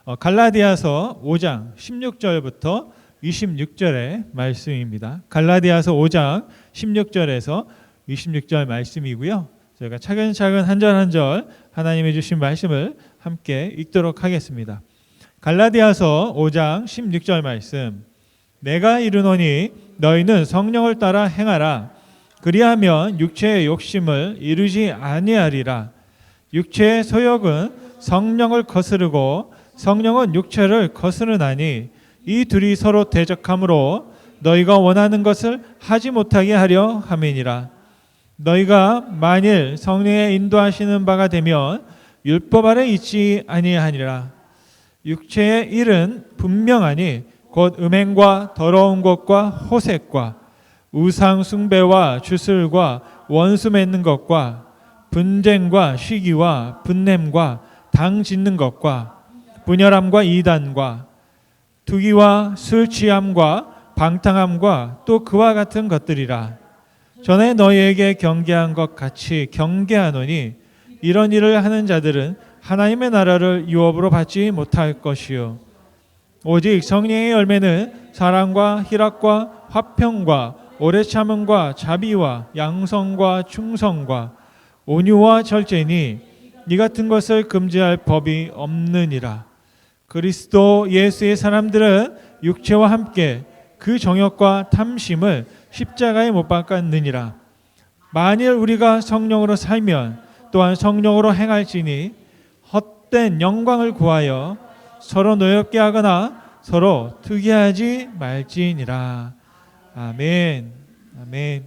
갈라디아서 5장 16절부터 26절의 말씀입니다. 갈라디아서 5장 16절에서 26절 말씀이고요. 저희가 차근차근 한 절 한 절 하나님이 주신 말씀을 함께 읽도록 하겠습니다. 갈라디아서 5장 16절 말씀. 내가 이르노니 너희는 성령을 따라 행하라. 그리하면 육체의 욕심을 이루지 아니하리라. 육체의 소욕은 성령을 거스르고 성령은 육체를 거스르나니 이 둘이 서로 대적하므로 너희가 원하는 것을 하지 못하게 하려 함이니라. 너희가 만일 성령의 인도하시는 바가 되면 율법 아래 있지 아니하니라. 육체의 일은 분명하니 곧 음행과 더러운 것과 호색과 우상 숭배와 주술과 원수 맺는 것과 분쟁과 시기와 분냄과 당 짓는 것과 분열함과 이단과 투기와 술 취함과 방탕함과 또 그와 같은 것들이라. 전에 너희에게 경계한 것 같이 경계하노니 이런 일을 하는 자들은 하나님의 나라를 유업으로 받지 못할 것이요 오직 성령의 열매는 사랑과 희락과 화평과 오래 참음과 자비와 양성과 충성과 온유와 절제니 이 같은 것을 금지할 법이 없느니라. 그리스도 예수의 사람들은 육체와 함께 그 정욕과 탐심을 십자가에 못 박았느니라. 만일 우리가 성령으로 살면 또한 성령으로 행할지니 헛된 영광을 구하여 서로 노엽게 하거나 서로 특이하지 말지니라. 아멘. 아멘.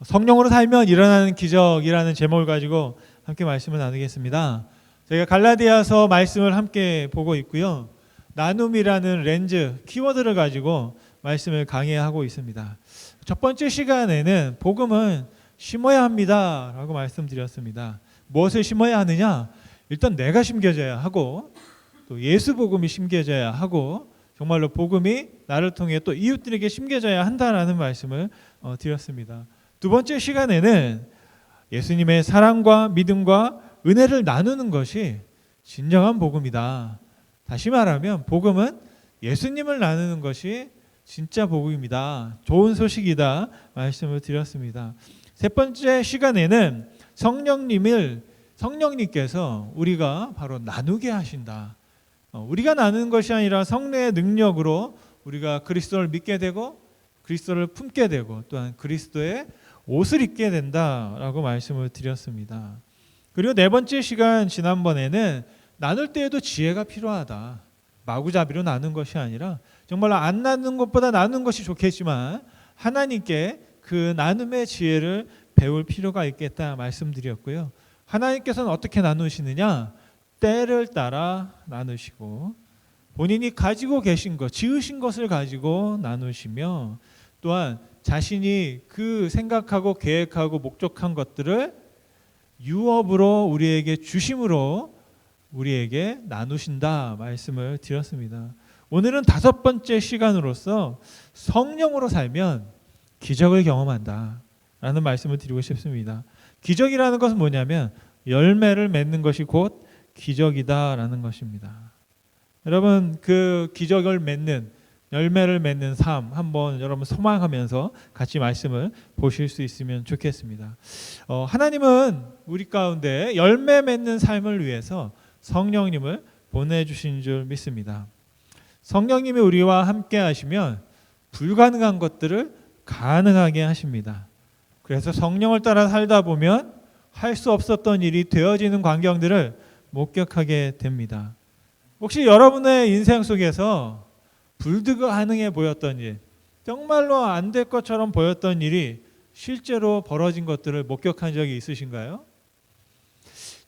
성령으로 살면 일어나는 기적이라는 제목을 가지고 함께 말씀을 나누겠습니다. 저희가 갈라디아서 말씀을 함께 보고 있고요. 나눔이라는 렌즈, 키워드를 가지고 말씀을 강의하고 있습니다. 첫 번째 시간에는 복음은 심어야 합니다 라고 말씀드렸습니다. 무엇을 심어야 하느냐? 일단 내가 심겨져야 하고 또 예수 복음이 심겨져야 하고 정말로 복음이 나를 통해 또 이웃들에게 심겨져야 한다라는 말씀을 드렸습니다. 두 번째 시간에는 예수님의 사랑과 믿음과 은혜를 나누는 것이 진정한 복음이다. 다시 말하면 복음은 예수님을 나누는 것이 진짜 복음입니다. 좋은 소식이다 말씀을 드렸습니다. 세 번째 시간에는 성령님께서 우리가 바로 나누게 하신다. 우리가 나누는 것이 아니라 성령의 능력으로 우리가 그리스도를 믿게 되고 그리스도를 품게 되고 또한 그리스도의 옷을 입게 된다라고 말씀을 드렸습니다. 그리고 네 번째 시간 지난번에는 나눌 때에도 지혜가 필요하다. 마구잡이로 나눈 것이 아니라 정말로 안 나누는 것보다 나누는 것이 좋겠지만 하나님께 그 나눔의 지혜를 배울 필요가 있겠다 말씀드렸고요. 하나님께서는 어떻게 나누시느냐? 때를 따라 나누시고 본인이 가지고 계신 것, 지으신 것을 가지고 나누시며 또한 자신이 그 생각하고 계획하고 목적한 것들을 유업으로 우리에게 주심으로 우리에게 나누신다 말씀을 드렸습니다. 오늘은 다섯 번째 시간으로서 성령으로 살면 기적을 경험한다 라는 말씀을 드리고 싶습니다. 기적이라는 것은 뭐냐면 열매를 맺는 것이 곧 기적이다 라는 것입니다. 여러분 그 기적을 맺는 열매를 맺는 삶 한번 여러분 소망하면서 같이 말씀을 보실 수 있으면 좋겠습니다. 하나님은 우리 가운데 열매 맺는 삶을 위해서 성령님을 보내주신 줄 믿습니다. 성령님이 우리와 함께 하시면 불가능한 것들을 가능하게 하십니다. 그래서 성령을 따라 살다 보면 할 수 없었던 일이 되어지는 광경들을 목격하게 됩니다. 혹시 여러분의 인생 속에서 불가능해 보였던 일, 정말로 안 될 것처럼 보였던 일이 실제로 벌어진 것들을 목격한 적이 있으신가요?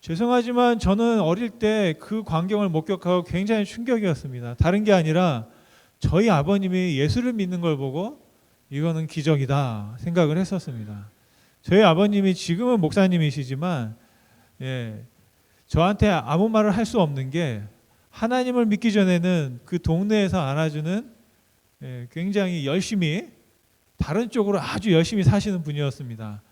죄송하지만 저는 어릴 때 그 광경을 목격하고 굉장히 충격이었습니다. 다른 게 아니라 저희 아버님이 예수를 믿는 걸 보고 이거는 기적이다 생각을 했었습니다. 저희 아버님이 지금은 목사님이시지만 저한테 아무 말을 할 수 없는 게 하나님을 믿기 전에는 그 동네에서 안아주는 굉장히 열심히 다른 쪽으로 아주 열심히 사시는 분이었습니다.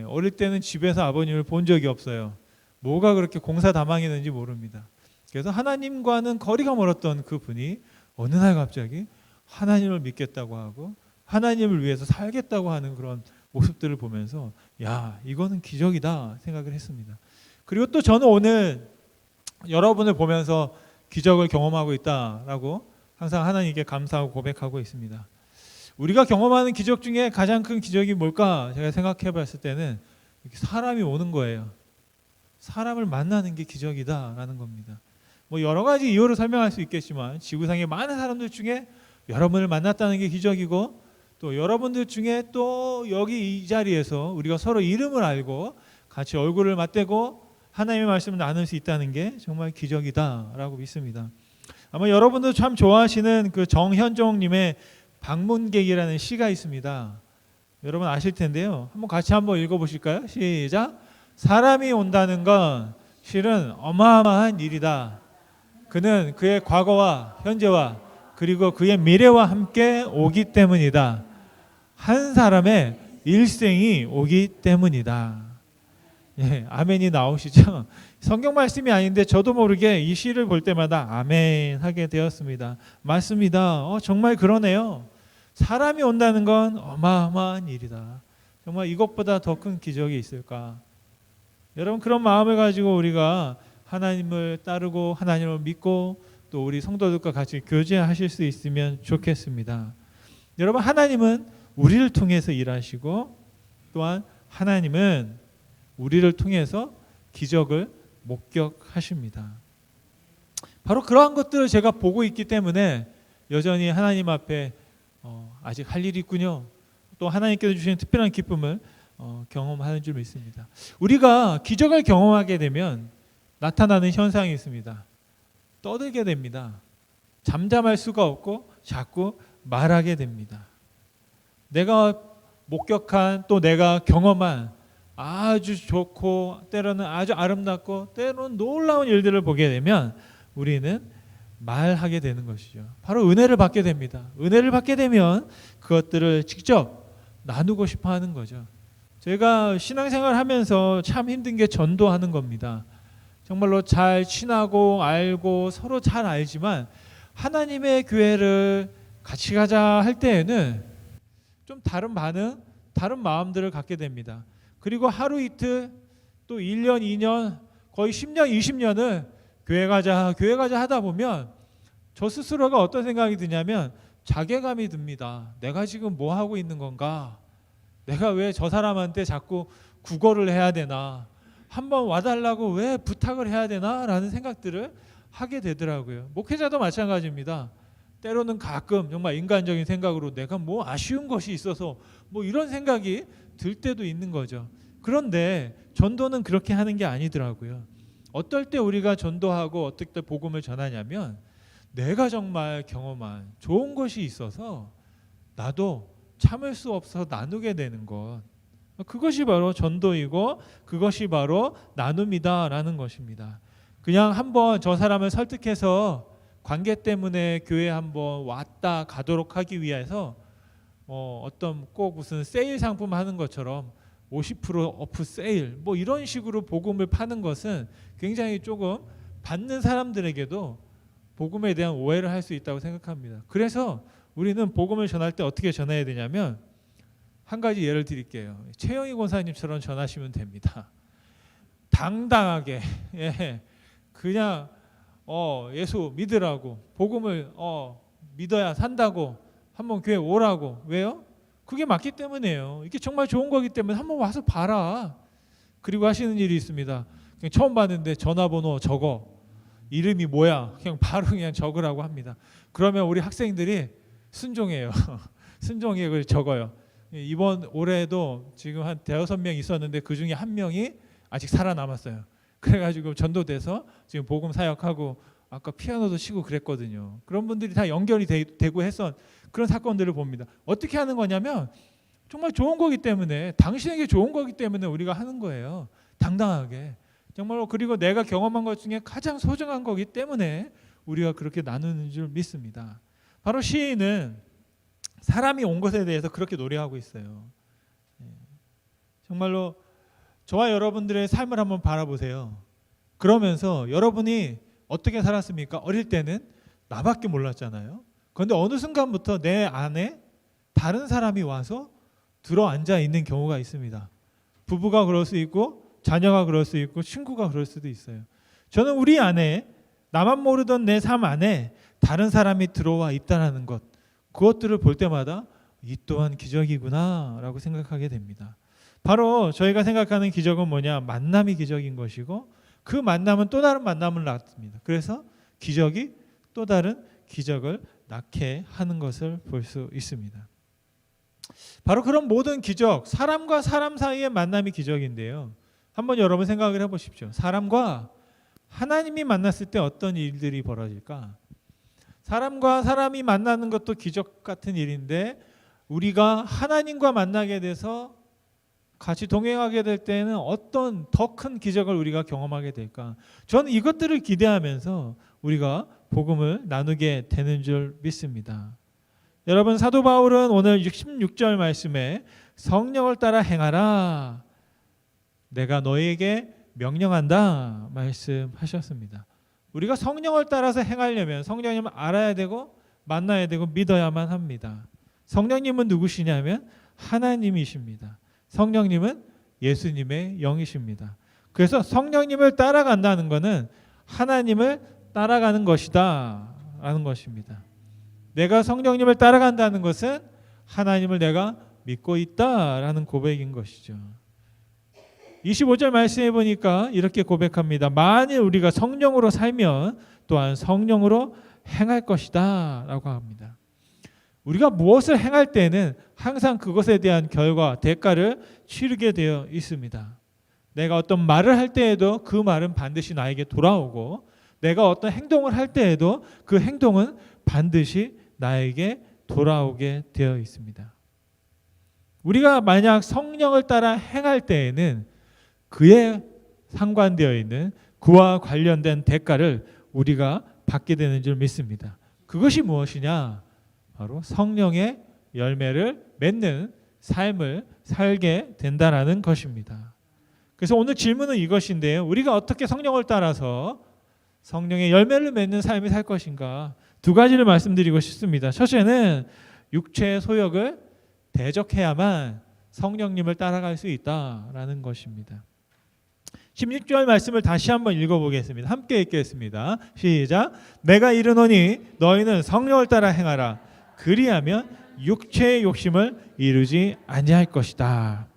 어릴 때는 집에서 아버님을 본 적이 없어요. 뭐가 그렇게 공사다망했는지 모릅니다. 그래서 하나님과는 거리가 멀었던 그 분이 어느 날 갑자기 하나님을 믿겠다고 하고 하나님을 위해서 살겠다고 하는 그런 모습들을 보면서 야, 이거는 기적이다 생각을 했습니다. 그리고 또 저는 오늘 여러분을 보면서 기적을 경험하고 있다라고 항상 하나님께 감사하고 고백하고 있습니다. 우리가 경험하는 기적 중에 가장 큰 기적이 뭘까? 제가 생각해 봤을 때는 사람이 오는 거예요. 사람을 만나는 게 기적이다라는 겁니다. 뭐 여러 가지 이유로 설명할 수 있겠지만 지구상의 많은 사람들 중에 여러분을 만났다는 게 기적이고 또 여러분들 중에 또 여기 이 자리에서 우리가 서로 이름을 알고 같이 얼굴을 맞대고 하나님의 말씀을 나눌 수 있다는 게 정말 기적이다라고 믿습니다. 아마 여러분도 참 좋아하시는 그 정현종님의 방문객이라는 시가 있습니다. 여러분 아실 텐데요. 같이 한번 읽어보실까요? 시작. 사람이 온다는 건 실은 어마어마한 일이다. 그는 그의 과거와 현재와 그리고 그의 미래와 함께 오기 때문이다. 한 사람의 일생이 오기 때문이다. 예, 아멘이 나오시죠? 성경 말씀이 아닌데 저도 모르게 이 시를 볼 때마다 아멘 하게 되었습니다. 맞습니다. 정말 그러네요. 사람이 온다는 건 어마어마한 일이다. 정말 이것보다 더 큰 기적이 있을까? 여러분 그런 마음을 가지고 우리가 하나님을 따르고 하나님을 믿고 또 우리 성도들과 같이 교제하실 수 있으면 좋겠습니다. 여러분 하나님은 우리를 통해서 일하시고 또한 하나님은 우리를 통해서 기적을 목격하십니다. 바로 그러한 것들을 제가 보고 있기 때문에 여전히 하나님 앞에 아직 할 일이 있군요. 또 하나님께서 주시는 특별한 기쁨을 경험하는 줄 믿습니다. 우리가 기적을 경험하게 되면 나타나는 현상이 있습니다. 떠들게 됩니다. 잠잠할 수가 없고 자꾸 말하게 됩니다. 내가 목격한 또 내가 경험한 아주 좋고 때로는 아주 아름답고 때로는 놀라운 일들을 보게 되면 우리는 말하게 되는 것이죠. 바로 은혜를 받게 됩니다. 은혜를 받게 되면 그것들을 직접 나누고 싶어 하는 거죠. 제가 신앙생활 하면서 참 힘든 게 전도하는 겁니다. 정말로 잘 친하고 알고 서로 잘 알지만 하나님의 교회를 같이 가자 할 때에는 좀 다른 반응, 다른 마음들을 갖게 됩니다. 그리고 하루 이틀 또 1년, 2년, 거의 10년, 20년을 교회 가자 하다 보면 저 스스로가 어떤 생각이 드냐면 자괴감이 듭니다. 내가 지금 뭐 하고 있는 건가? 내가 왜 저 사람한테 자꾸 구걸을 해야 되나? 한번 와달라고 왜 부탁을 해야 되나? 라는 생각들을 하게 되더라고요. 목회자도 마찬가지입니다. 때로는 가끔 정말 인간적인 생각으로 내가 뭐 아쉬운 것이 있어서 뭐 이런 생각이 들 때도 있는 거죠. 그런데 전도는 그렇게 하는 게 아니더라고요. 어떨 때 우리가 전도하고 어떨 때 복음을 전하냐면 내가 정말 경험한 좋은 것이 있어서 나도 참을 수 없어서 나누게 되는 것. 그것이 바로 전도이고 그것이 바로 나눔이다라는 것입니다. 그냥 한번 저 사람을 설득해서 관계 때문에 교회 한번 왔다 가도록 하기 위해서 어떤 꼭 무슨 세일 상품 하는 것처럼 50% 오프 세일 뭐 이런 식으로 복음을 파는 것은 굉장히 조금 받는 사람들에게도 복음에 대한 오해를 할 수 있다고 생각합니다. 그래서 우리는 복음을 전할 때 어떻게 전해야 되냐면 한 가지 예를 드릴게요. 최영희 권사님처럼 전하시면 됩니다. 당당하게 그냥 예수 믿으라고 복음을 믿어야 산다고 한번 교회 오라고. 왜요? 그게 맞기 때문이에요. 이게 정말 좋은 거기 때문에 한번 와서 봐라. 그리고 하시는 일이 있습니다. 그냥 처음 봤는데 전화번호 적어. 이름이 뭐야? 그냥 바로 그냥 적으라고 합니다. 그러면 우리 학생들이 순종해요. 순종해 그걸 적어요. 이번 올해도 지금 한 5명 있었는데 그 중에 한 명이 아직 살아남았어요. 그래가지고 전도돼서 지금 복음 사역하고 아까 피아노도 치고 그랬거든요. 그런 분들이 다 연결이 되고 해서 그런 사건들을 봅니다. 어떻게 하는 거냐면 정말 좋은 거기 때문에 당신에게 좋은 거기 때문에 우리가 하는 거예요. 당당하게. 정말로 그리고 내가 경험한 것 중에 가장 소중한 거기 때문에 우리가 그렇게 나누는 줄 믿습니다. 바로 시인은 사람이 온 것에 대해서 그렇게 노래하고 있어요. 정말로 저와 여러분들의 삶을 한번 바라보세요. 그러면서 여러분이 어떻게 살았습니까? 어릴 때는 나밖에 몰랐잖아요. 그런데 어느 순간부터 내 안에 다른 사람이 와서 들어앉아 있는 경우가 있습니다. 부부가 그럴 수 있고 자녀가 그럴 수 있고 친구가 그럴 수도 있어요. 저는 우리 안에 나만 모르던 내 삶 안에 다른 사람이 들어와 있다는 것, 그것들을 볼 때마다 이 또한 기적이구나 라고 생각하게 됩니다. 바로 저희가 생각하는 기적은 뭐냐? 만남이 기적인 것이고 그 만남은 또 다른 만남을 낳습니다. 그래서 기적이 또 다른 기적을 낳게 하는 것을 볼 수 있습니다. 바로 그런 모든 기적, 사람과 사람 사이의 만남이 기적인데요. 한번 여러분 생각을 해보십시오. 사람과 하나님이 만났을 때 어떤 일들이 벌어질까? 사람과 사람이 만나는 것도 기적 같은 일인데 우리가 하나님과 만나게 돼서 같이 동행하게 될 때는 어떤 더 큰 기적을 우리가 경험하게 될까? 저는 이것들을 기대하면서 우리가 복음을 나누게 되는 줄 믿습니다. 여러분, 사도 바울은 오늘 16절 말씀에 성령을 따라 행하라, 내가 너희에게 명령한다 말씀하셨습니다. 우리가 성령을 따라서 행하려면 성령님을 알아야 되고 만나야 되고 믿어야만 합니다. 성령님은 누구시냐면 하나님이십니다. 성령님은 예수님의 영이십니다. 그래서 성령님을 따라간다는 것은 하나님을 따라가는 것이다 라는 것입니다. 내가 성령님을 따라간다는 것은 하나님을 내가 믿고 있다라는 고백인 것이죠. 25절 말씀해 보니까 이렇게 고백합니다. 만일 우리가 성령으로 살면 또한 성령으로 행할 것이다 라고 합니다. 우리가 무엇을 행할 때는 항상 그것에 대한 결과, 대가를 치르게 되어 있습니다. 내가 어떤 말을 할 때에도 그 말은 반드시 나에게 돌아오고, 내가 어떤 행동을 할 때에도 그 행동은 반드시 나에게 돌아오게 되어 있습니다. 우리가 만약 성령을 따라 행할 때에는 그에 상관되어 있는 그와 관련된 대가를 우리가 받게 되는 줄 믿습니다. 그것이 무엇이냐? 바로 성령의 열매를 맺는 삶을 살게 된다는 것입니다. 그래서 오늘 질문은 이것인데요. 우리가 어떻게 성령을 따라서 성령의 열매를 맺는 삶을 살 것인가? 두 가지를 말씀드리고 싶습니다. 첫째는 육체의 소욕을 대적해야만 성령님을 따라갈 수 있다라는 것입니다. 16절 말씀을 다시 한번 읽어보겠습니다. 함께 읽겠습니다. 시작. 내가 이르노니 너희는 성령을 따라 행하라. 그리하면 육체의 욕심을 이루지 아니할 것이다.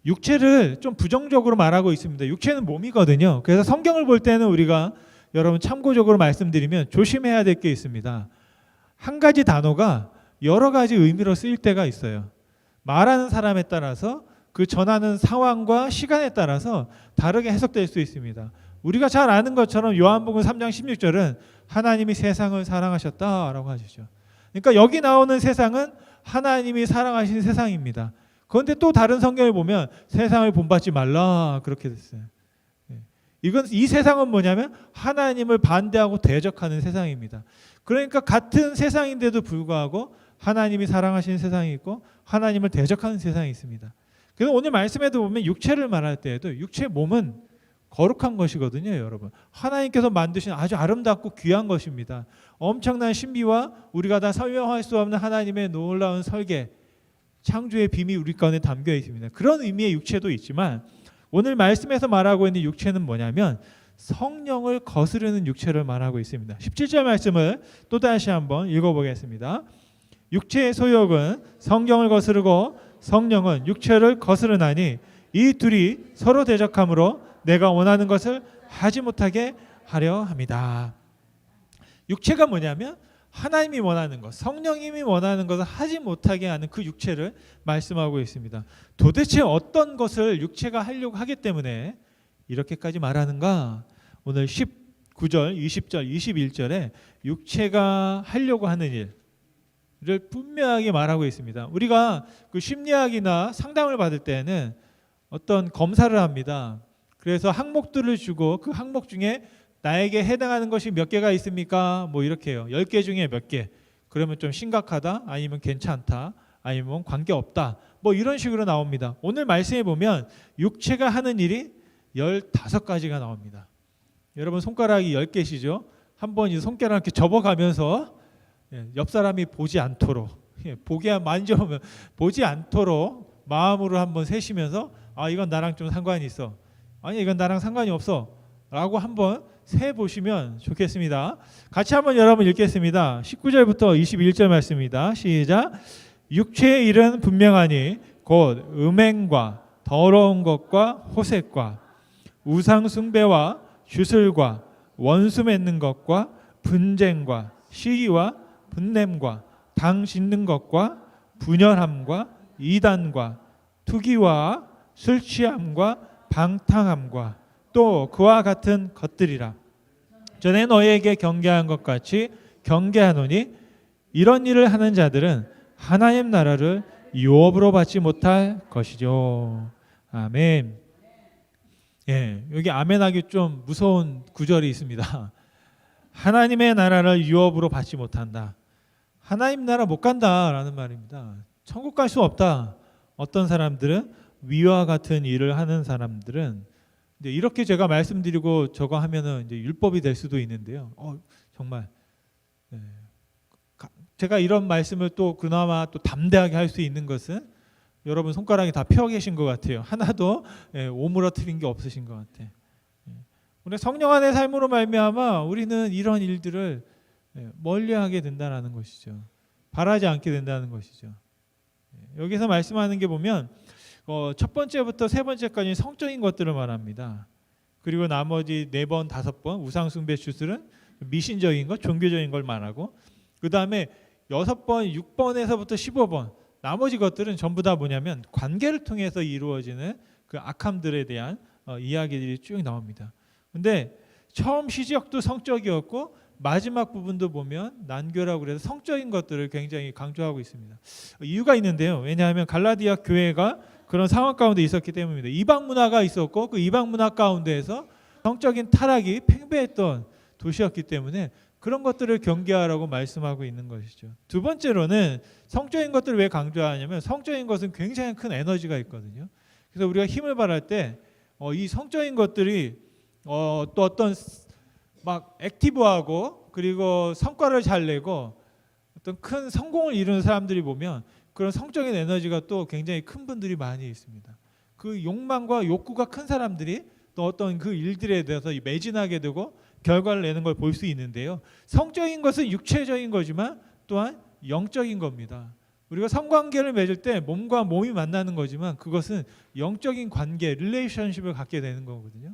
육체를 좀 부정적으로 말하고 있습니다. 육체는 몸이거든요. 그래서 성경을 볼 때는 우리가 여러분 참고적으로 말씀드리면 조심해야 될 게 있습니다. 한 가지 단어가 여러 가지 의미로 쓰일 때가 있어요. 말하는 사람에 따라서 그 전하는 상황과 시간에 따라서 다르게 해석될 수 있습니다. 우리가 잘 아는 것처럼 요한복음 3장 16절은 하나님이 세상을 사랑하셨다라고 하시죠. 그러니까 여기 나오는 세상은 하나님이 사랑하신 세상입니다. 그런데 또 다른 성경을 보면 세상을 본받지 말라 그렇게 됐어요. 이건 이 세상은 뭐냐면 하나님을 반대하고 대적하는 세상입니다. 그러니까 같은 세상인데도 불구하고 하나님이 사랑하시는 세상이 있고 하나님을 대적하는 세상이 있습니다. 그래서 오늘 말씀에도 보면 육체를 말할 때에도 육체 몸은 거룩한 것이거든요, 여러분. 하나님께서 만드신 아주 아름답고 귀한 것입니다. 엄청난 신비와 우리가 다 설명할 수 없는 하나님의 놀라운 설계, 창조의 비밀이 우리 가운데 담겨 있습니다. 그런 의미의 육체도 있지만 오늘 말씀에서 말하고 있는 육체는 뭐냐면 성령을 거스르는 육체를 말하고 있습니다. 17절 말씀을 또다시 한번 읽어보겠습니다. 육체의 소욕은 성령을 거스르고 성령은 육체를 거스르나니 이 둘이 서로 대적함으로 내가 원하는 것을 하지 못하게 하려 합니다. 육체가 뭐냐면 하나님이 원하는 것, 성령님이 원하는 것을 하지 못하게 하는 그 육체를 말씀하고 있습니다. 도대체 어떤 것을 육체가 하려고 하기 때문에 이렇게까지 말하는가? 오늘 19절, 20절, 21절에 육체가 하려고 하는 일을 분명하게 말하고 있습니다. 우리가 그 심리학이나 상담을 받을 때는 어떤 검사를 합니다. 그래서 항목들을 주고 그 항목 중에 나에게 해당하는 것이 몇 개가 있습니까? 뭐 이렇게 해요. 10개 중에 몇 개. 그러면 좀 심각하다, 아니면 괜찮다, 아니면 관계없다. 뭐 이런 식으로 나옵니다. 오늘 말씀해 보면 육체가 하는 일이 15가지가 나옵니다. 여러분 손가락이 10개시죠? 한번 이 손가락 이렇게 접어가면서 옆 사람이 보지 않도록 보게 만져보면 보지 않도록 마음으로 한번 세시면서 아 이건 나랑 좀 상관이 있어. 아니 이건 나랑 상관이 없어. 라고 한번 세 보시면 좋겠습니다. 같이 한번 여러분 읽겠습니다. 19절부터 21절 말씀입니다. 시작. 육체의 일은 분명하니 곧 음행과 더러운 것과 호색과 우상 숭배와 주술과 원수 맺는 것과 분쟁과 시기와 분냄과 당 짓는 것과 분열함과 이단과 투기와 술 취함과 방탕함과 또 그와 같은 것들이라. 전에 너희에게 경계한 것 같이 경계하노니 이런 일을 하는 자들은 하나님 나라를 유업으로 받지 못할 것이죠. 아멘. 여기 아멘하기 좀 무서운 구절이 있습니다. 하나님의 나라를 유업으로 받지 못한다. 하나님 나라 못 간다라는 말입니다. 천국 갈 수 없다. 어떤 사람들은 위와 같은 일을 하는 사람들은 이제 이렇게 제가 말씀드리고 저거 하면은 이제 율법이 될 수도 있는데요. 정말 제가 이런 말씀을 또 그나마 또 담대하게 할 수 있는 것은 여러분 손가락이 다 펴 계신 것 같아요. 하나도 오므러뜨린 게 없으신 것 같아. 우리 성령 안의 삶으로 말미암아 우리는 이런 일들을 멀리하게 된다는 것이죠. 바라지 않게 된다는 것이죠. 여기서 말씀하는 게 보면 첫 번째부터 세 번째까지 성적인 것들을 말합니다. 그리고 나머지 4번, 5번 우상 숭배 주술은 미신적인 것, 종교적인 걸 말하고 그 다음에 6번, 6번에서부터 15번 나머지 것들은 전부 다 뭐냐면 관계를 통해서 이루어지는 그 악함들에 대한 이야기들이 쭉 나옵니다. 근데 처음 시작도 성적이었고 마지막 부분도 보면 난교라고 그래서 성적인 것들을 굉장히 강조하고 있습니다. 이유가 있는데요. 왜냐하면 갈라디아 교회가 그런 상황 가운데 있었기 때문입니다. 이방 문화가 있었고 그 이방 문화 가운데에서 성적인 타락이 팽배했던 도시였기 때문에 그런 것들을 경계하라고 말씀하고 있는 것이죠. 두 번째로는 성적인 것들을 왜 강조하냐면 성적인 것은 굉장히 큰 에너지가 있거든요. 그래서 우리가 힘을 발할 때 이 성적인 것들이 또 어떤 막 액티브하고 그리고 성과를 잘 내고 어떤 큰 성공을 이루는 사람들이 보면 그런 성적인 에너지가 또 굉장히 큰 분들이 많이 있습니다. 그 욕망과 욕구가 큰 사람들이 또 어떤 그 일들에 대해서 매진하게 되고 결과를 내는 걸 볼 수 있는데요. 성적인 것은 육체적인 거지만 또한 영적인 겁니다. 우리가 성관계를 맺을 때 몸과 몸이 만나는 거지만 그것은 영적인 관계, 릴레이션십을 갖게 되는 거거든요.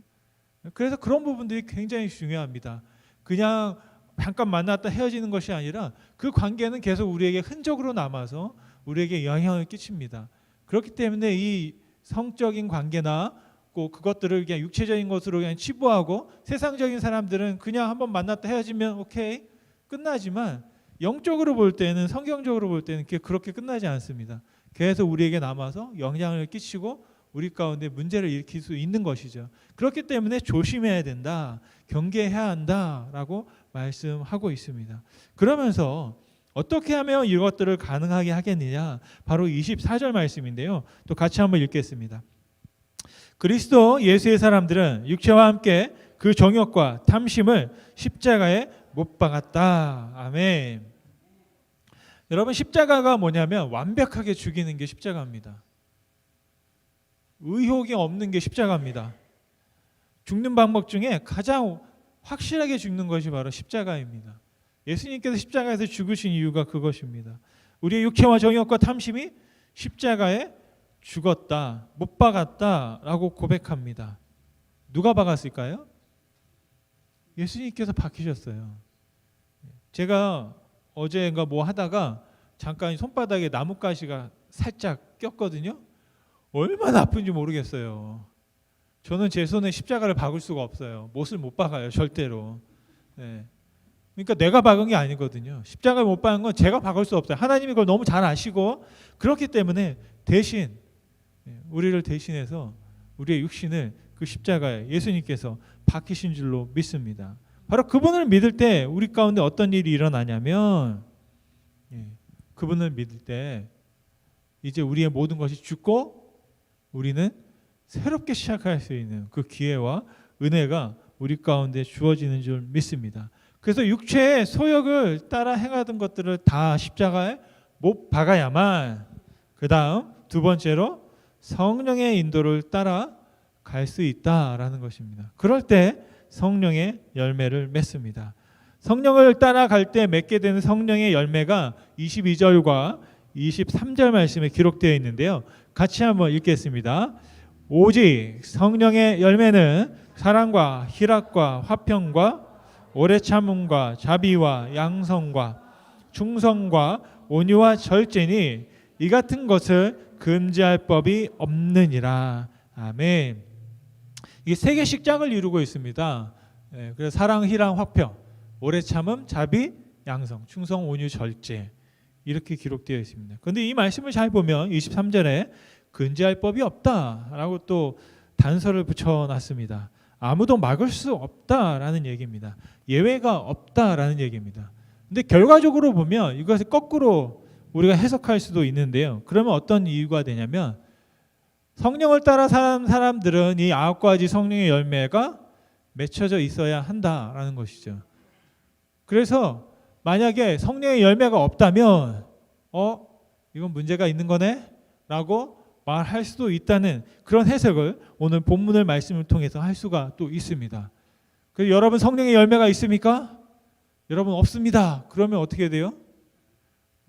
그래서 그런 부분들이 굉장히 중요합니다. 그냥 잠깐 만났다 헤어지는 것이 아니라 그 관계는 계속 우리에게 흔적으로 남아서 우리에게 영향을 끼칩니다. 그렇기 때문에 이 성적인 관계나 꼭 그것들을 그냥 육체적인 것으로 그냥 치부하고 세상적인 사람들은 그냥 한번 만났다 헤어지면 오케이 끝나지만 영적으로 볼 때는 성경적으로 볼 때는 그렇게 끝나지 않습니다. 계속 우리에게 남아서 영향을 끼치고 우리 가운데 문제를 일으킬 수 있는 것이죠. 그렇기 때문에 조심해야 된다, 경계해야 한다라고 말씀하고 있습니다. 그러면서 어떻게 하면 이것들을 가능하게 하겠느냐? 바로 24절 말씀인데요. 또 같이 한번 읽겠습니다. 그리스도 예수의 사람들은 육체와 함께 그 정욕과 탐심을 십자가에 못 박았다. 아멘. 여러분 십자가가 뭐냐면 완벽하게 죽이는 게 십자가입니다. 의혹이 없는 게 십자가입니다. 죽는 방법 중에 가장 확실하게 죽는 것이 바로 십자가입니다. 예수님께서 십자가에서 죽으신 이유가 그것입니다. 우리의 육체와 정욕과 탐심이 십자가에 죽었다, 못 박았다라고 고백합니다. 누가 박았을까요? 예수님께서 박히셨어요. 제가 어제인가 뭐 하다가 잠깐 손바닥에 나뭇가시가 살짝 꼈거든요. 얼마나 아픈지 모르겠어요. 저는 제 손에 십자가를 박을 수가 없어요. 못을 못 박아요, 절대로. 그러니까 내가 박은 게 아니거든요. 십자가를 못 박은 건 제가 박을 수 없어요. 하나님이 그걸 너무 잘 아시고 그렇기 때문에 대신 우리를 대신해서 우리의 육신을 그 십자가에 예수님께서 박히신 줄로 믿습니다. 바로 그분을 믿을 때 우리 가운데 어떤 일이 일어나냐면 그분을 믿을 때 이제 우리의 모든 것이 죽고 우리는 새롭게 시작할 수 있는 그 기회와 은혜가 우리 가운데 주어지는 줄 믿습니다. 그래서 육체의 소욕을 따라 행하던 것들을 다 십자가에 못 박아야만 그 다음 두 번째로 성령의 인도를 따라 갈 수 있다라는 것입니다. 그럴 때 성령의 열매를 맺습니다. 성령을 따라갈 때 맺게 되는 성령의 열매가 22절과 23절 말씀에 기록되어 있는데요. 같이 한번 읽겠습니다. 오직 성령의 열매는 사랑과 희락과 화평과 오래 참음과 자비와 양성과 충성과 온유와 절제니 이 같은 것을 금지할 법이 없느니라. 아멘. 이게 세 개씩 짝을 이루고 있습니다. 그래서 사랑, 희락, 화평, 오래 참음, 자비, 양성, 충성, 온유, 절제 이렇게 기록되어 있습니다. 그런데 이 말씀을 잘 보면 23절에 금지할 법이 없다라고 또 단서를 붙여놨습니다. 아무도 막을 수 없다라는 얘기입니다. 예외가 없다라는 얘기입니다. 근데 결과적으로 보면 이것을 거꾸로 우리가 해석할 수도 있는데요. 그러면 어떤 이유가 되냐면 성령을 따라 사는 사람들은 이 9가지 성령의 열매가 맺혀져 있어야 한다라는 것이죠. 그래서 만약에 성령의 열매가 없다면 이건 문제가 있는 거네? 라고 말할 수도 있다는 그런 해석을 오늘 본문을 말씀을 통해서 할 수가 또 있습니다. 그래서 여러분 성령의 열매가 있습니까? 여러분 없습니다. 그러면 어떻게 돼요?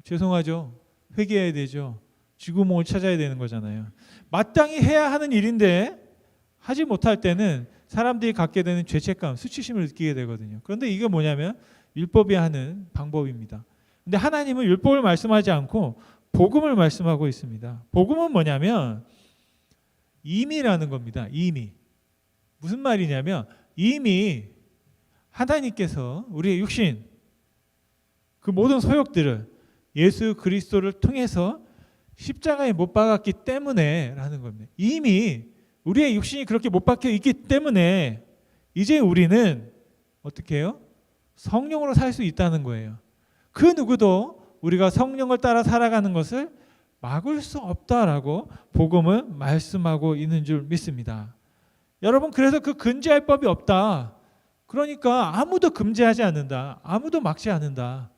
죄송하죠. 회개해야 되죠. 쥐구멍을 찾아야 되는 거잖아요. 마땅히 해야 하는 일인데 하지 못할 때는 사람들이 갖게 되는 죄책감, 수치심을 느끼게 되거든요. 그런데 이게 뭐냐면 율법이 하는 방법입니다. 근데 하나님은 율법을 말씀하지 않고 복음을 말씀하고 있습니다. 복음은 뭐냐면 임의라는 겁니다. 임의. 무슨 말이냐면 이미 하나님께서 우리의 육신 그 모든 소욕들을 예수 그리스도를 통해서 십자가에 못 박았기 때문에 라는 겁니다. 이미 우리의 육신이 그렇게 못 박혀 있기 때문에 이제 우리는 어떻게 해요? 성령으로 살 수 있다는 거예요. 그 누구도 우리가 성령을 따라 살아가는 것을 막을 수 없다라고 복음은 말씀하고 있는 줄 믿습니다. 여러분 그래서 그 금지할 법이 없다. 그러니까 아무도 금지하지 않는다. 아무도 막지 않는다.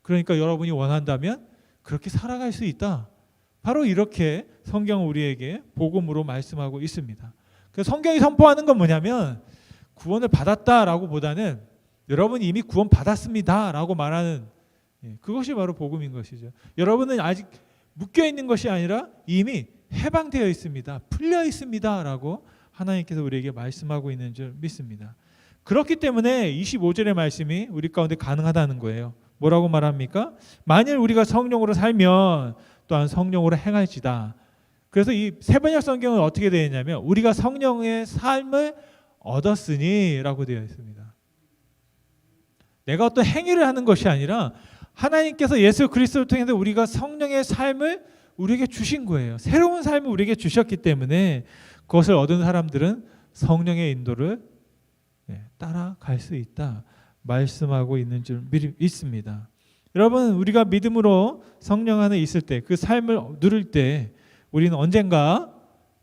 그러니까 여러분이 원한다면 그렇게 살아갈 수 있다. 바로 이렇게 성경은 우리에게 복음으로 말씀하고 있습니다. 그래서 성경이 선포하는 건 뭐냐면 구원을 받았다라고 보다는 여러분이 이미 구원 받았습니다라고 말하는 그것이 바로 복음인 것이죠. 여러분은 아직 묶여 있는 것이 아니라 이미 해방되어 있습니다. 풀려 있습니다라고 하나님께서 우리에게 말씀하고 있는 줄 믿습니다. 그렇기 때문에 25절의 말씀이 우리 가운데 가능하다는 거예요. 뭐라고 말합니까? 만일 우리가 성령으로 살면 또한 성령으로 행할지다. 그래서 이 세번역 성경은 어떻게 되어 있냐면 우리가 성령의 삶을 얻었으니라고 되어 있습니다. 내가 어떤 행위를 하는 것이 아니라 하나님께서 예수 그리스도를 통해서 우리가 성령의 삶을 우리에게 주신 거예요. 새로운 삶을 우리에게 주셨기 때문에 그것을 얻은 사람들은 성령의 인도를 따라갈 수 있다 말씀하고 있는 줄 믿습니다. 여러분 우리가 믿음으로 성령 안에 있을 때 그 삶을 누릴 때 우리는 언젠가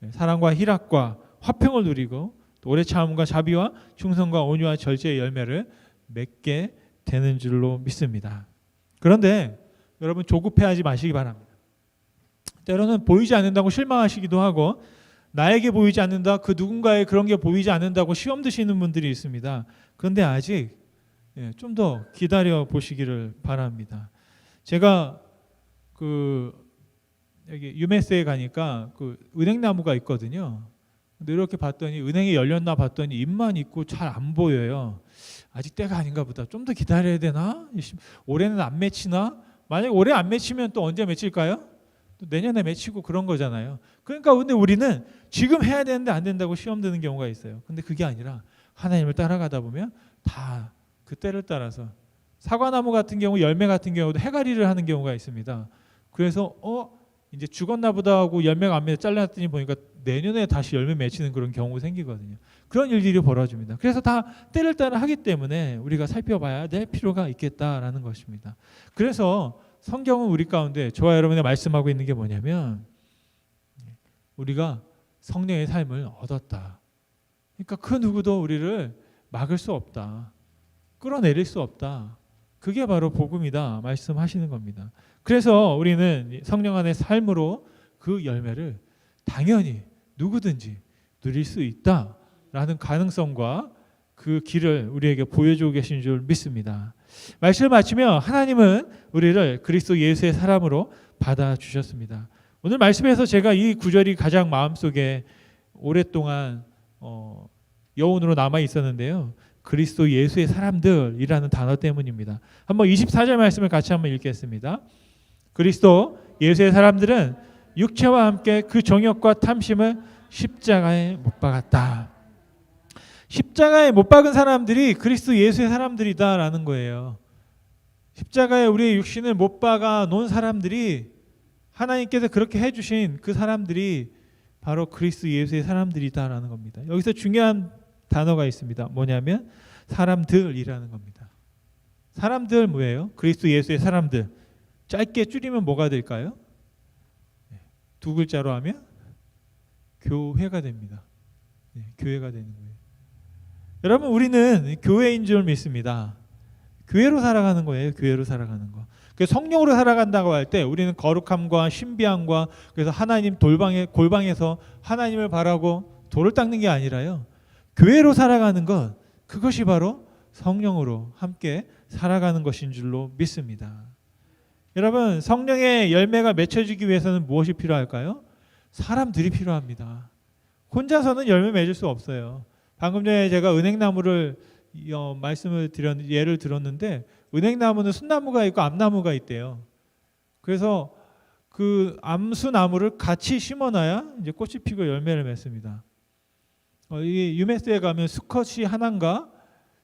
사랑과 희락과 화평을 누리고 또 오래 참음과 자비와 충성과 온유와 절제의 열매를 맺게 되는 줄로 믿습니다. 그런데 여러분 조급해하지 마시기 바랍니다. 때로는 보이지 않는다고 실망하시기도 하고 나에게 보이지 않는다, 그 누군가의 그런 게 보이지 않는다고 시험 드시는 분들이 있습니다. 그런데 아직 좀 더 기다려 보시기를 바랍니다. 제가 여기 유메스에 가니까 그 은행나무가 있거든요. 근데 이렇게 봤더니 은행이 열렸나 봤더니 잎만 있고 잘 안 보여요. 아직 때가 아닌가 보다. 좀 더 기다려야 되나? 올해는 안 맺히나? 만약에 올해 안 맺히면 또 언제 맺힐까요? 또 내년에 맺히고 그런 거잖아요. 그러니까 근데 우리는 지금 해야 되는데 안 된다고 시험 드는 경우가 있어요. 근데 그게 아니라 하나님을 따라가다 보면 다 그 때를 따라서 사과나무 같은 경우 열매 같은 경우도 해가리를 하는 경우가 있습니다. 그래서 이제 죽었나 보다 하고 열매가 안 맺어 잘라놨더니 보니까 내년에 다시 열매 맺히는 그런 경우가 생기거든요. 그런 일들이 벌어집니다. 그래서 다 때를 따라 하기 때문에 우리가 살펴봐야 될 필요가 있겠다라는 것입니다. 그래서 성경은 우리 가운데 저와 여러분의 말씀하고 있는 게 뭐냐면 우리가 성령의 삶을 얻었다. 그러니까 그 누구도 우리를 막을 수 없다. 끌어내릴 수 없다. 그게 바로 복음이다 말씀하시는 겁니다. 그래서 우리는 성령 안의 삶으로 그 열매를 당연히 누구든지 누릴 수 있다라는 가능성과 그 길을 우리에게 보여주고 계신 줄 믿습니다. 말씀을 마치며 하나님은 우리를 그리스도 예수의 사람으로 받아주셨습니다. 오늘 말씀에서 제가 이 구절이 가장 마음속에 오랫동안 여운으로 남아 있었는데요. 그리스도 예수의 사람들이라는 단어 때문입니다. 한번 24절 말씀을 같이 한번 읽겠습니다. 그리스도 예수의 사람들은 육체와 함께 그 정욕과 탐심을 십자가에 못 박았다. 십자가에 못 박은 사람들이 그리스도 예수의 사람들이다라는 거예요. 십자가에 우리의 육신을 못 박아 놓은 사람들이 하나님께서 그렇게 해주신 그 사람들이 바로 그리스도 예수의 사람들이다라는 겁니다. 여기서 중요한 단어가 있습니다. 뭐냐면 사람들이라는 겁니다. 사람들 뭐예요? 그리스도 예수의 사람들. 짧게 줄이면 뭐가 될까요? 두 글자로 하면 교회가 됩니다. 교회가 되는 거예요. 여러분 우리는 교회인 줄 믿습니다. 교회로 살아가는 거예요. 교회로 살아가는 거. 그래서 성령으로 살아간다고 할 때 우리는 거룩함과 신비함과 그래서 하나님 골방에서 하나님을 바라고 돌을 닦는 게 아니라요. 교회로 살아가는 것 그것이 바로 성령으로 함께 살아가는 것인 줄로 믿습니다. 여러분 성령의 열매가 맺혀지기 위해서는 무엇이 필요할까요? 사람들이 필요합니다. 혼자서는 열매 맺을 수 없어요. 방금 전에 제가 은행나무를 예를 들었는데 은행나무는 순나무가 있고 암나무가 있대요. 그래서 그 암수나무를 같이 심어놔야 이제 꽃이 피고 열매를 맺습니다. 이 유메스에 가면 수컷이 하나인가?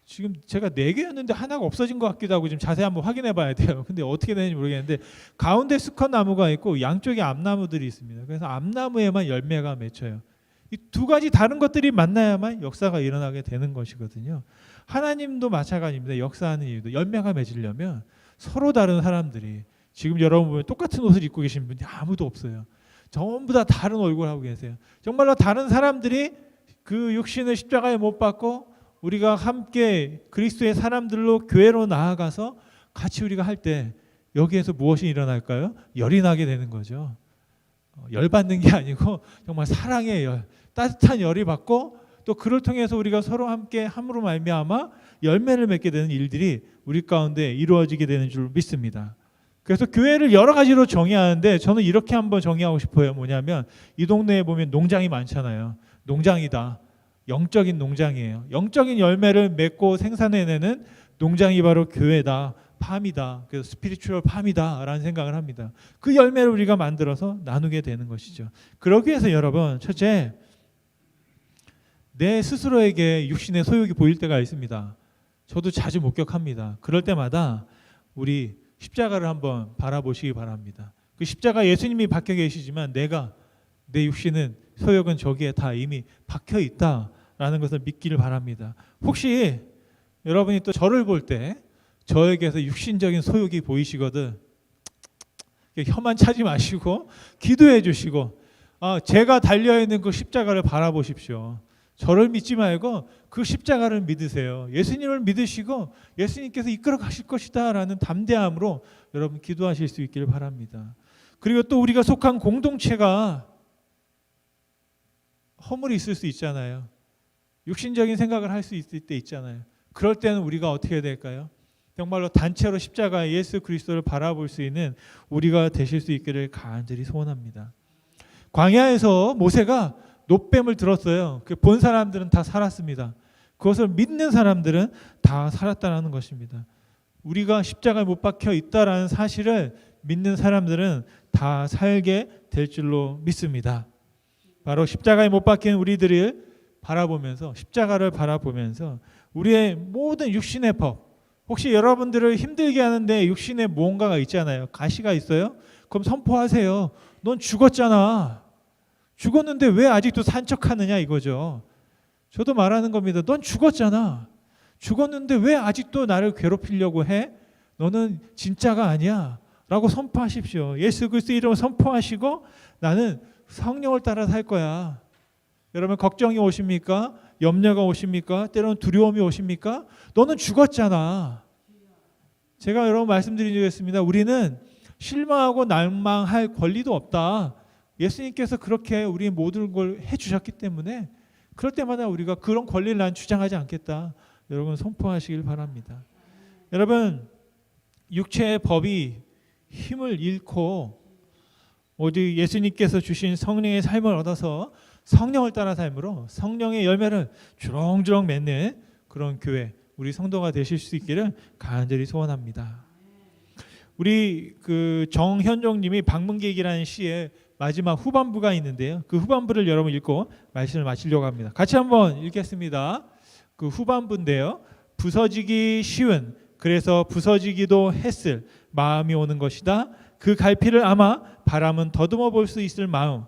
지금 제가 4개였는데 하나가 없어진 것 같기도 하고 좀 자세히 한번 확인해 봐야 돼요. 근데 어떻게 되는지 모르겠는데 가운데 수컷 나무가 있고 양쪽에 암나무들이 있습니다. 그래서 암나무에만 열매가 맺혀요. 이 두 가지 다른 것들이 만나야만 역사가 일어나게 되는 것이거든요. 하나님도 마찬가지입니다. 역사하는 이유도 열매가 맺으려면 서로 다른 사람들이 지금 여러분 보면 똑같은 옷을 입고 계신 분이 아무도 없어요. 전부 다 다른 얼굴 하고 계세요. 정말로 다른 사람들이 그 육신을 십자가에 못 박고 우리가 함께 그리스도의 사람들로 교회로 나아가서 같이 우리가 할 때 여기에서 무엇이 일어날까요? 열이 나게 되는 거죠. 열받는 게 아니고 정말 사랑의 열, 따뜻한 열이 받고 또 그를 통해서 우리가 서로 함께 함으로 말미암아 열매를 맺게 되는 일들이 우리 가운데 이루어지게 되는 줄 믿습니다. 그래서 교회를 여러 가지로 정의하는데 저는 이렇게 한번 정의하고 싶어요. 뭐냐면 이 동네에 보면 농장이 많잖아요. 농장이다. 영적인 농장이에요. 영적인 열매를 맺고 생산해내는 농장이 바로 교회다. 팜이다. 그래서 스피리추얼 팜이다 라는 생각을 합니다. 그 열매를 우리가 만들어서 나누게 되는 것이죠. 그러기 위해서 여러분 첫째 내 스스로에게 육신의 소욕이 보일 때가 있습니다. 저도 자주 목격합니다. 그럴 때마다 우리 십자가를 한번 바라보시기 바랍니다. 그 십자가 예수님이 박혀 계시지만 내 육신은 소욕은 저기에 다 이미 박혀 있다라는 것을 믿기를 바랍니다. 혹시 여러분이 또 저를 볼 때 저에게서 육신적인 소욕이 보이시거든 혀만 차지 마시고 기도해 주시고 제가 달려있는 그 십자가를 바라보십시오. 저를 믿지 말고 그 십자가를 믿으세요. 예수님을 믿으시고 예수님께서 이끌어 가실 것이다 라는 담대함으로 여러분 기도하실 수 있기를 바랍니다. 그리고 또 우리가 속한 공동체가 허물이 있을 수 있잖아요. 육신적인 생각을 할 수 있을 때 있잖아요. 그럴 때는 우리가 어떻게 해야 될까요? 정말로 단체로 십자가 예수 그리스도를 바라볼 수 있는 우리가 되실 수 있기를 간절히 소원합니다. 광야에서 모세가 놋뱀을 들었어요. 그 본 사람들은 다 살았습니다. 그것을 믿는 사람들은 다 살았다는 것입니다. 우리가 십자가에 못 박혀 있다라는 사실을 믿는 사람들은 다 살게 될 줄로 믿습니다. 바로 십자가에 못 박힌 우리들을 바라보면서 십자가를 바라보면서 우리의 모든 육신의 법 혹시 여러분들을 힘들게 하는데 육신에 무언가가 있잖아요. 가시가 있어요? 그럼 선포하세요. 넌 죽었잖아. 죽었는데 왜 아직도 산척하느냐 이거죠. 저도 말하는 겁니다. 넌 죽었잖아. 죽었는데 왜 아직도 나를 괴롭히려고 해? 너는 진짜가 아니야. 라고 선포하십시오. 예수 그리스도 이름을 선포하시고 나는 성령을 따라 살 거야. 여러분 걱정이 오십니까? 염려가 오십니까? 때로는 두려움이 오십니까? 너는 죽었잖아. 제가 여러분 말씀드리겠습니다. 우리는 실망하고 날망할 권리도 없다. 예수님께서 그렇게 우리 모든 걸 해주셨기 때문에 그럴 때마다 우리가 그런 권리를 난 주장하지 않겠다. 여러분 선포하시길 바랍니다. 여러분 육체의 법이 힘을 잃고 오직 예수님께서 주신 성령의 삶을 얻어서 성령을 따라 삶으로 성령의 열매를 주렁주렁 맺는 그런 교회, 우리 성도가 되실 수 있기를 간절히 소원합니다. 우리 그 정현종님이 방문객이라는 시의 마지막 후반부가 있는데요. 그 후반부를 여러분 읽고 말씀을 마치려고 합니다. 같이 한번 읽겠습니다. 그 후반부인데요. 부서지기 쉬운, 그래서 부서지기도 했을 마음이 오는 것이다. 그 갈피를 아마 바람은 더듬어 볼 수 있을 마음.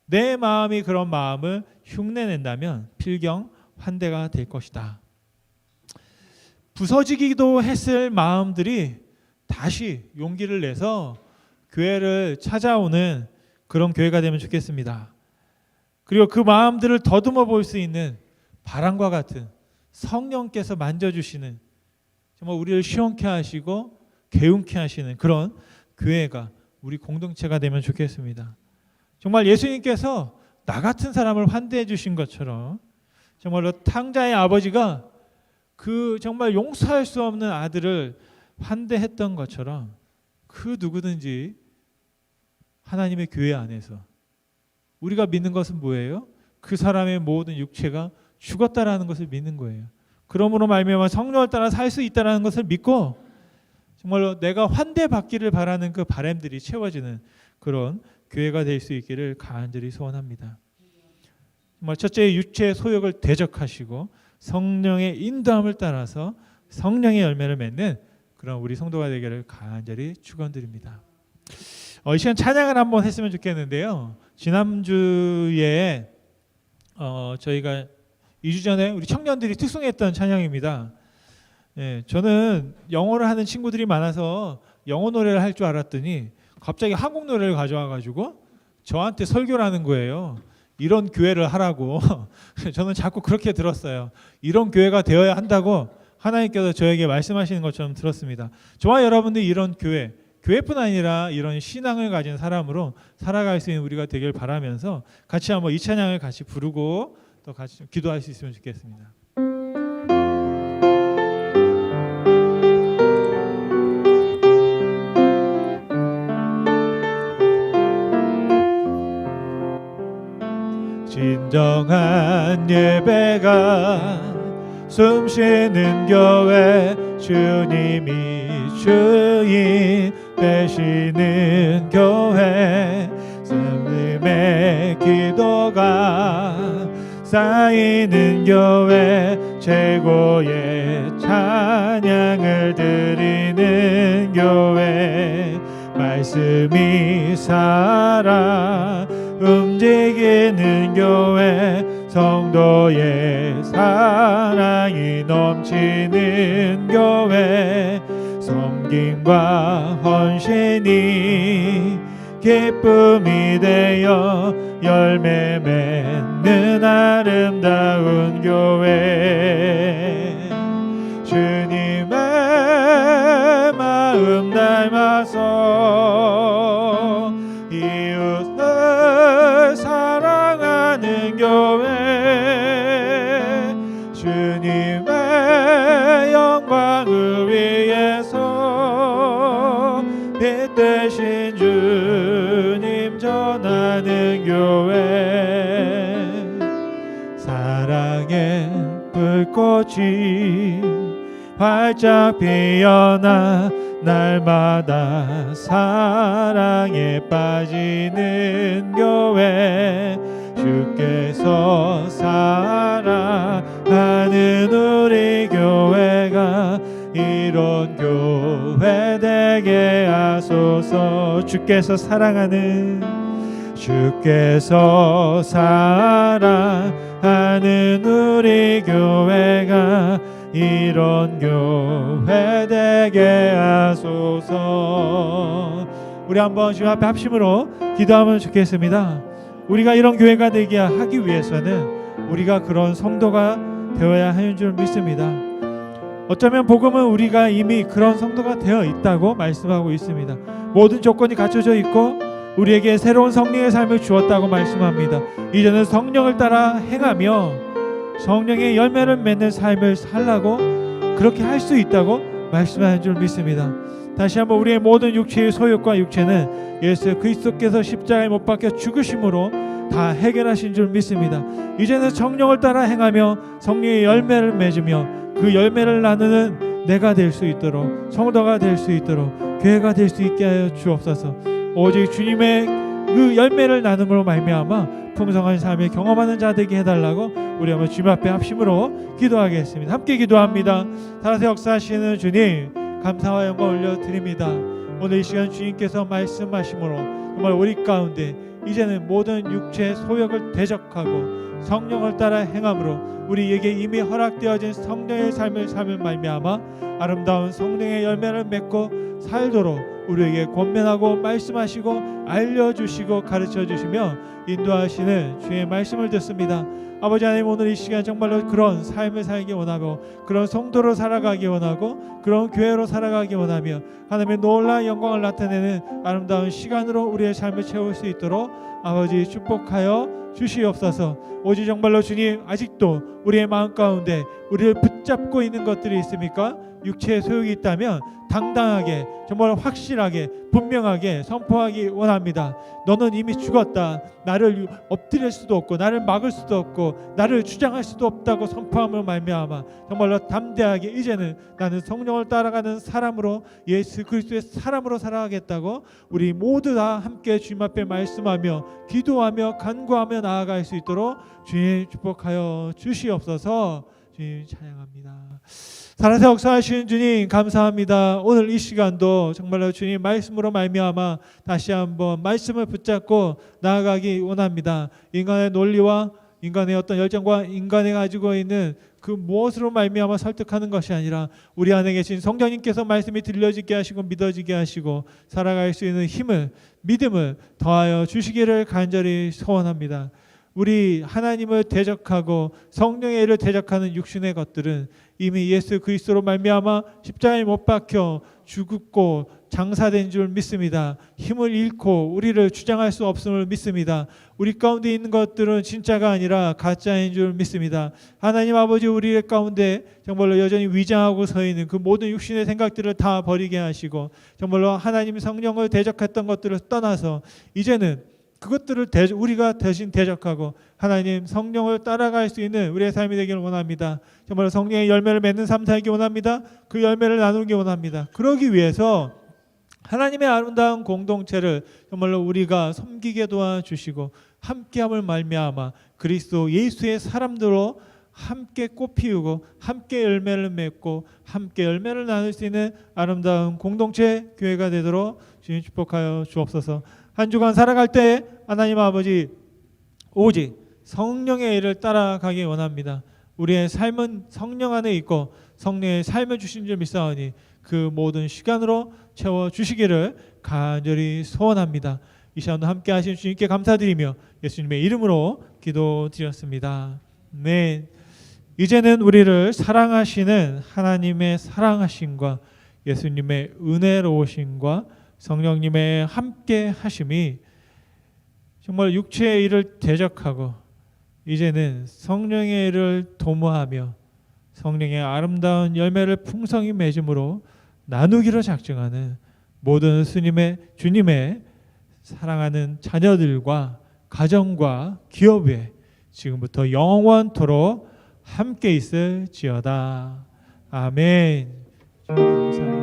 내 마음이 그런 마음을 흉내낸다면 필경 환대가 될 것이다. 부서지기도 했을 마음들이 다시 용기를 내서 교회를 찾아오는 그런 교회가 되면 좋겠습니다. 그리고 그 마음들을 더듬어 볼 수 있는 바람과 같은 성령께서 만져주시는, 정말 우리를 시원케 하시고 개운케 하시는 그런 교회가 우리 공동체가 되면 좋겠습니다. 정말 예수님께서 나 같은 사람을 환대해 주신 것처럼 정말로 탕자의 아버지가 그 정말 용서할 수 없는 아들을 환대했던 것처럼 그 누구든지 하나님의 교회 안에서 우리가 믿는 것은 뭐예요? 그 사람의 모든 육체가 죽었다라는 것을 믿는 거예요. 그러므로 말미암아 성령을 따라 살 수 있다라는 것을 믿고 정말로 내가 환대받기를 바라는 그 바람들이 채워지는 그런 교회가 될 수 있기를 간절히 소원합니다. 정말 첫째 육체의 소욕을 대적하시고 성령의 인도함을 따라서 성령의 열매를 맺는 그런 우리 성도가 되기를 간절히 축원드립니다. 이 시간 찬양을 한번 했으면 좋겠는데요. 지난주에 저희가 2주 전에 우리 청년들이 특송했던 찬양입니다. 저는 영어를 하는 친구들이 많아서 영어 노래를 할 줄 알았더니 갑자기 한국 노래를 가져와 가지고 저한테 설교를 하는 거예요. 이런 교회를 하라고. 저는 자꾸 그렇게 들었어요. 이런 교회가 되어야 한다고 하나님께서 저에게 말씀하시는 것처럼 들었습니다. 저와 여러분들이 이런 교회뿐 아니라 이런 신앙을 가진 사람으로 살아갈 수 있는 우리가 되길 바라면서 같이 한번 이 찬양을 같이 부르고 또 같이 좀 기도할 수 있으면 좋겠습니다. 진정한 예배가 숨쉬는 교회, 주님이 주인 되시는 교회, 성님의 기도가 쌓이는 교회, 최고의 찬양을 드리는 교회, 말씀이 살아 움직이는 교회, 성도의 사랑이 넘치는 교회, 섬김과 헌신이 기쁨이 되어 열매 맺는 아름다운 교회, 주님의 마음 닮아서 이웃을 사랑하는 교회, 주님의 영광을 위해서 빛 되신 주님 전하는 교회, 사랑의 불꽃이 활짝 피어나 날마다 사랑에 빠지는 교회, 주께서 사랑하는 우리 교회가 이런 교회 되게 하소서. 주께서 사랑하는 우리 교회가 이런 교회 되게 하소서. 우리 한번 주 앞에 합심으로 기도하면 좋겠습니다. 우리가 이런 교회가 되게 하기 위해서는 우리가 그런 성도가 되어야 하는 줄 믿습니다. 어쩌면 복음은 우리가 이미 그런 성도가 되어 있다고 말씀하고 있습니다. 모든 조건이 갖춰져 있고 우리에게 새로운 성령의 삶을 주었다고 말씀합니다. 이제는 성령을 따라 행하며 성령의 열매를 맺는 삶을 살라고 그렇게 할 수 있다고 말씀하는 줄 믿습니다. 다시 한번 우리의 모든 육체의 소욕과 육체는 예수 그리스도께서 십자가에 못 박혀 죽으심으로 다 해결하신 줄 믿습니다. 이제는 성령을 따라 행하며 성령의 열매를 맺으며 그 열매를 나누는 내가 될 수 있도록, 성도가 될 수 있도록, 교회가 될 수 있게 하여 주옵소서. 오직 주님의 그 열매를 나눔으로 말미암아 풍성한 삶을 경험하는 자 되게 해달라고 우리 한번 주님 앞에 합심으로 기도하겠습니다. 함께 기도합니다. 살아서 역사하시는 주님, 감사와 영광 올려드립니다. 오늘 이 시간 주님께서 말씀하심으로 정말 우리 가운데 이제는 모든 육체의 소욕을 대적하고 성령을 따라 행함으로 우리에게 이미 허락되어진 성령의 삶을 말미암아 아름다운 성령의 열매를 맺고 살도록 우리에게 권면하고 말씀하시고 알려주시고 가르쳐주시며 인도하시는 주의 말씀을 듣습니다. 아버지 하나님, 오늘 이 시간 정말로 그런 삶을 살기 원하고 그런 성도로 살아가기 원하고 그런 교회로 살아가기 원하며 하나님의 놀라운 영광을 나타내는 아름다운 시간으로 우리의 삶을 채울 수 있도록 아버지 축복하여 주시옵소서. 오직 정말로 주님, 아직도 우리의 마음 가운데 우리를 붙잡고 있는 것들이 있습니까? 육체의 소욕이 있다면 당당하게, 정말 확실하게, 분명하게 선포하기 원합니다. 너는 이미 죽었다. 나를 엎드릴 수도 없고 나를 막을 수도 없고 나를 주장할 수도 없다고 선포함으로 말미암아 정말로 담대하게 이제는 나는 성령을 따라가는 사람으로, 예수 그리스도의 사람으로 살아가겠다고 우리 모두 다 함께 주님 앞에 말씀하며 기도하며 간구하며 나아갈 수 있도록 주님 축복하여 주시옵소서. 주님 찬양합니다. 살아서 역사하시는 주님 감사합니다. 오늘 이 시간도 정말로 주님 말씀으로 말미암아 다시 한번 말씀을 붙잡고 나아가기 원합니다. 인간의 논리와 인간의 어떤 열정과 인간이 가지고 있는 그 무엇으로 말미암아 설득하는 것이 아니라 우리 안에 계신 성령님께서 말씀이 들려지게 하시고 믿어지게 하시고 살아갈 수 있는 힘을, 믿음을 더하여 주시기를 간절히 소원합니다. 우리 하나님을 대적하고 성령의 일을 대적하는 육신의 것들은 이미 예수 그리스도로 말미암아 십자가에 못 박혀 죽고 장사된 줄 믿습니다. 힘을 잃고 우리를 주장할 수 없음을 믿습니다. 우리 가운데 있는 것들은 진짜가 아니라 가짜인 줄 믿습니다. 하나님 아버지, 우리 가운데 정말로 여전히 위장하고 서 있는 그 모든 육신의 생각들을 다 버리게 하시고 정말로 하나님 성령을 대적했던 것들을 떠나서 이제는 그것들을 우리가 대신 대적하고 하나님 성령을 따라갈 수 있는 우리의 삶이 되기를 원합니다. 정말 성령의 열매를 맺는 삶 살기 원합니다. 그 열매를 나누기 원합니다. 그러기 위해서 하나님의 아름다운 공동체를 정말로 우리가 섬기게 도와주시고 함께함을 말미암아 그리스도 예수의 사람들로 함께 꽃 피우고 함께 열매를 맺고 함께 열매를 나눌 수 있는 아름다운 공동체 교회가 되도록 주님 축복하여 주옵소서. 한 주간 살아갈 때 하나님 아버지, 오직 성령의 일을 따라가기 원합니다. 우리의 삶은 성령 안에 있고 성령의 삶을 주신 줄 믿사오니 그 모든 시간으로 채워주시기를 간절히 소원합니다. 이 시간도 함께 하신 주님께 감사드리며 예수님의 이름으로 기도드렸습니다. 네, 이제는 우리를 사랑하시는 하나님의 사랑하심과 예수님의 은혜로우심과 성령님의 함께 하심이 정말 육체의 일을 대적하고 이제는 성령의 일을 도모하며 성령의 아름다운 열매를 풍성히 맺음으로 나누기로 작정하는 모든 주님의 사랑하는 자녀들과 가정과 기업에 지금부터 영원토록 함께 있을지어다. 아멘. 감사합니다.